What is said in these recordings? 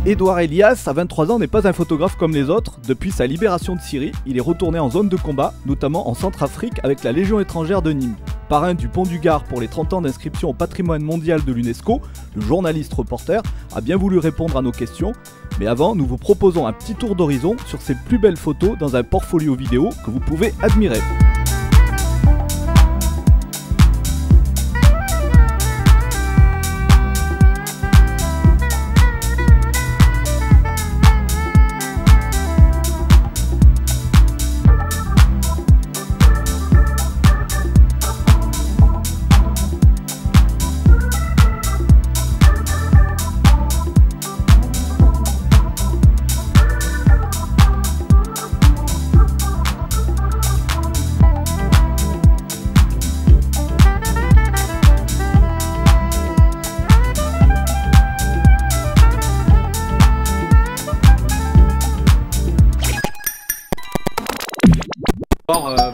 Édouard Elias, à 23 ans, n'est pas un photographe comme les autres. Depuis sa libération de Syrie, il est retourné en zone de combat, notamment en Centrafrique avec la Légion étrangère de Nîmes. Parrain du Pont du Gard pour les 30 ans d'inscription au patrimoine mondial de l'UNESCO, le journaliste reporter a bien voulu répondre à nos questions. Mais avant, nous vous proposons un petit tour d'horizon sur ses plus belles photos dans un portfolio vidéo que vous pouvez admirer.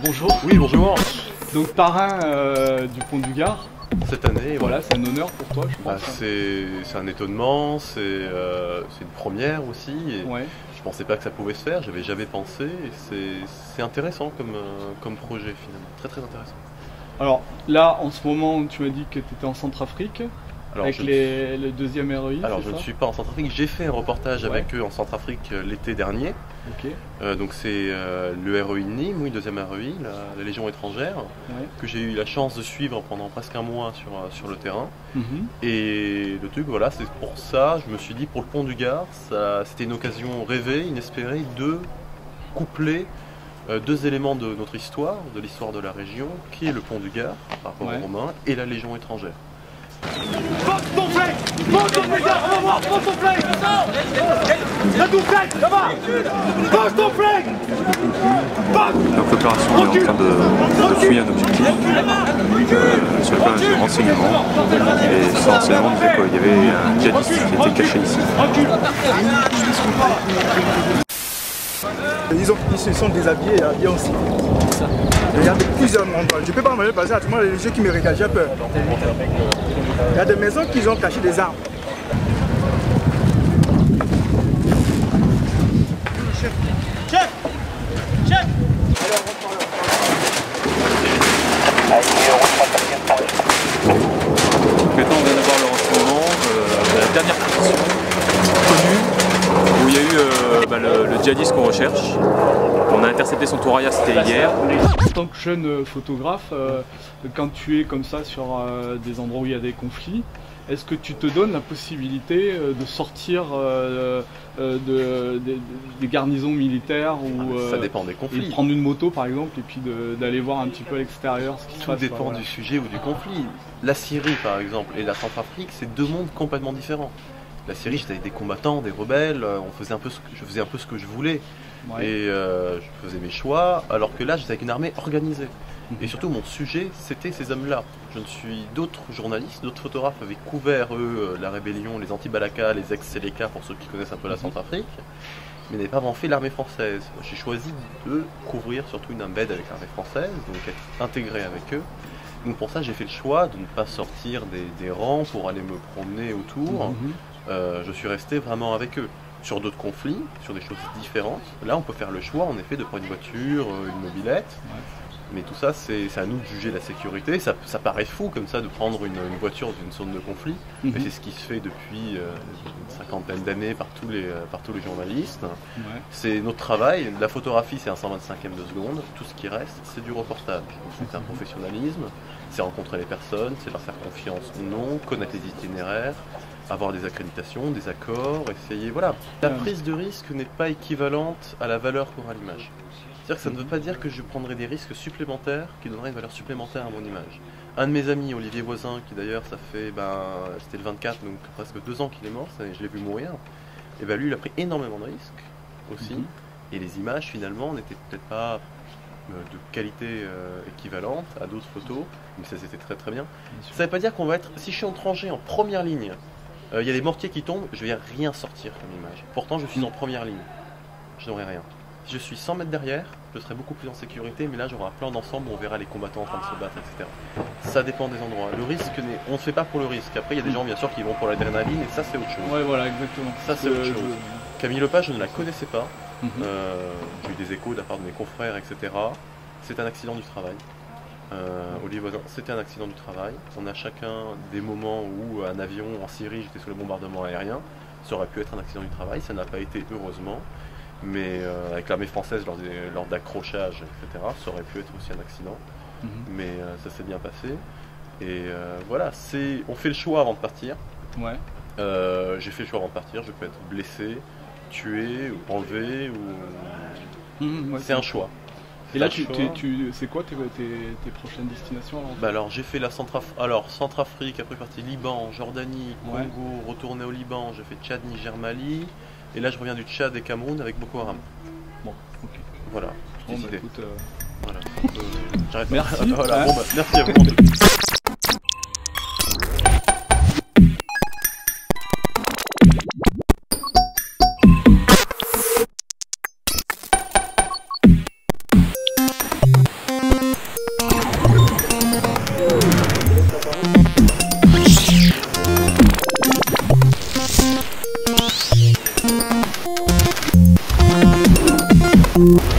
Bonjour. Oui, bonjour. Donc parrain du Pont du Gard. Cette année, voilà, c'est un honneur pour toi, je pense. C'est un étonnement, c'est une première aussi. Et ouais. Je pensais pas que ça pouvait se faire, j'avais jamais pensé. C'est intéressant comme projet finalement, très très intéressant. Alors là, en ce moment, tu m'as dit que tu étais en Centrafrique. Alors, avec le deuxième REI. Alors je ne suis pas en Centrafrique, j'ai fait un reportage avec eux en Centrafrique l'été dernier. Okay. Donc c'est le REI de Nîmes, oui, deuxième REI, la Légion étrangère, que j'ai eu la chance de suivre pendant presque un mois sur le terrain. Et le truc, voilà, c'est pour ça, je me suis dit, pour le Pont du Gard, c'était une occasion rêvée, inespérée, de coupler deux éléments de notre histoire, de l'histoire de la région, qui est le Pont du Gard, par rapport aux Romains, et la Légion étrangère. Monte ton flingue! Monte ton flingue! On va voir! Monte ton flingue! Monte ton flingue! Ça va! Monte ton flingue! Donc l'opération est en train de fouiller un objectif sur le plan de renseignement. Et ce renseignement disait qu'il y avait un djihadiste qui était caché ici. Ils se sont déshabillés et habillés en civil. Il y a plusieurs endroits. Je ne peux pas me passer à tout le monde, les gens qui me regardent, j'ai peur. Il y a des maisons qui ont caché des armes. Chef! Chef! Chef! Maintenant on vient d'avoir le renseignement de la dernière position connue où il y a eu le djihadiste qu'on recherche. On a intercepté son touraya, c'était hier. En tant que jeune photographe, quand tu es comme ça sur des endroits où il y a des conflits, est-ce que tu te donnes la possibilité de sortir des garnisons militaires ou ça dépend des conflits. Et de prendre une moto par exemple et puis d'aller voir un petit peu à l'extérieur ce qui se passe? Tout dépend du sujet ou du conflit. La Syrie par exemple et la Centrafrique, c'est deux mondes complètement différents. La Syrie, j'étais avec des combattants, des rebelles, je faisais un peu ce que je voulais. Et je faisais mes choix, alors que là j'étais avec une armée organisée. Et surtout mon sujet c'était ces hommes-là. D'autres journalistes, d'autres photographes avaient couvert eux la rébellion, les anti-Balaka, les ex-Seleka pour ceux qui connaissent un peu la Centrafrique, mais n'avaient pas vraiment fait l'armée française. J'ai choisi de couvrir surtout une embed avec l'armée française, donc être intégré avec eux. Donc pour ça j'ai fait le choix de ne pas sortir des rangs pour aller me promener autour. Je suis resté vraiment avec eux. Sur d'autres conflits, sur des choses différentes. Là, on peut faire le choix, en effet, de prendre une voiture, une mobilette. Mais tout ça, c'est à nous de juger la sécurité. Ça paraît fou, comme ça, de prendre une voiture dans une zone de conflit. Mais c'est ce qui se fait depuis une cinquantaine d'années par tous les journalistes. C'est notre travail. La photographie, c'est un 125e de seconde. Tout ce qui reste, c'est du reportage. C'est un professionnalisme. C'est rencontrer les personnes, c'est leur faire confiance ou non, connaître les itinéraires, avoir des accréditations, des accords, essayer, voilà. La prise de risque n'est pas équivalente à la valeur qu'aura l'image. C'est-à-dire que ça ne veut pas dire que je prendrai des risques supplémentaires qui donneraient une valeur supplémentaire à mon image. Un de mes amis, Olivier Voisin, qui d'ailleurs ça fait, c'était le 24, donc presque 2 ans qu'il est mort, je l'ai vu mourir, et lui il a pris énormément de risques aussi, et les images finalement n'étaient peut-être pas de qualité équivalente à d'autres photos, mais ça c'était très très bien. Ça ne veut pas dire qu'on va être, si je suis en tranchée en première ligne, il y a des mortiers qui tombent, je vais rien sortir comme image. Pourtant je suis en première ligne, je n'aurai rien. Si je suis 100 mètres derrière, je serai beaucoup plus en sécurité, mais là j'aurai un plan d'ensemble où on verra les combattants en train de se battre, etc. Ça dépend des endroits. Le risque, on ne fait pas pour le risque. Après, il y a des gens bien sûr qui vont pour l'adrénaline et ça c'est autre chose. Ouais, voilà, exactement. Ça c'est autre chose. Camille Lepage, je ne la connaissais pas. J'ai eu des échos de la part de mes confrères, etc. C'est un accident du travail. Olivier Voisin, c'était un accident du travail. On a chacun des moments où un avion en Syrie, j'étais sous le bombardement aérien. Ça aurait pu être un accident du travail, ça n'a pas été heureusement. Mais avec l'armée française lors d'accrochage, etc., ça aurait pu être aussi un accident. Mais ça s'est bien passé. Et voilà, on fait le choix avant de partir. Ouais. J'ai fait le choix avant de partir, je peux être blessé, tué, ou enlevé, ou... Ouais, c'est un choix. Et là, c'est quoi tes prochaines destinations alors? Bah alors j'ai fait la Centrafrique, après partie Liban, Jordanie, Congo, retourné au Liban, j'ai fait Tchad, Niger, Mali, et là je reviens du Tchad et Cameroun avec Boko Haram. Bon, ok. Voilà. Bon, bah, écoute, voilà. J'arrête. Merci. Voilà, bon, bah, merci à vous. Thank you.